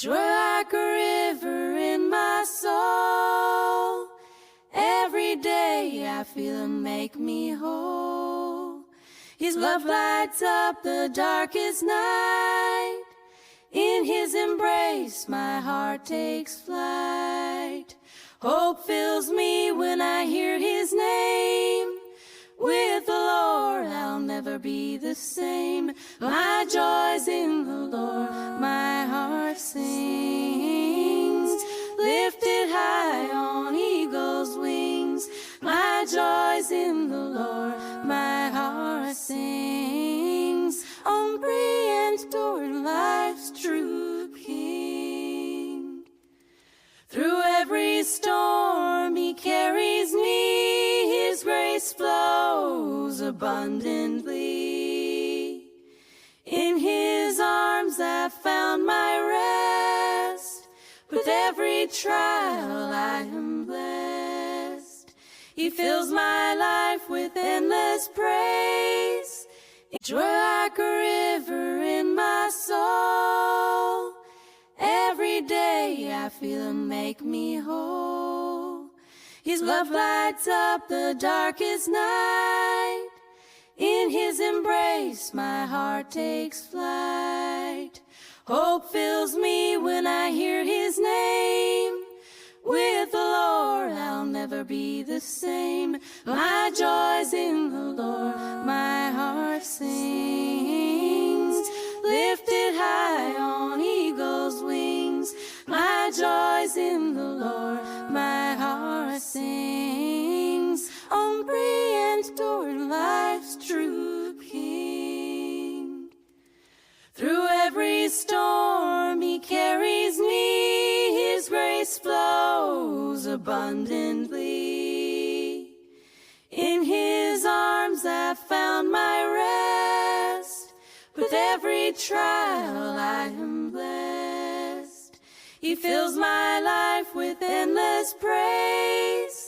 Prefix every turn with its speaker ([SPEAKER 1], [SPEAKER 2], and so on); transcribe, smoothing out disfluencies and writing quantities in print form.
[SPEAKER 1] Joy like a river in my soul. Every day I feel Him make me whole. His love lights up the darkest night. In His embrace my heart takes flight. Hope fills me when I hear His name. With the Lord I'll never be the same. My joy's in the Lord, my heart sings. Lifted high on eagle's wings. My joy's in the Lord, my heart sings. On brilliant toward life's true King. Through every storm He carries me. His grace flows abundantly. In His arms I've found my rest. With every trial I am blessed. He fills my life with endless praise. Joy like a river in my soul. Every day I feel Him make me whole. His love lights up the darkest night. In His embrace my heart takes flight. Hope fills me when I hear His name. With the Lord I'll never be the same. My joy's in the Lord, my heart sings. Lifted high on eagle's wings. My joy's in the Lord, my heart sings. On brilliant toward life's true King. Through every storm He carries me. His grace flows abundantly. In His arms I've found my rest. With every trial I am blessed. He fills my life with endless praise.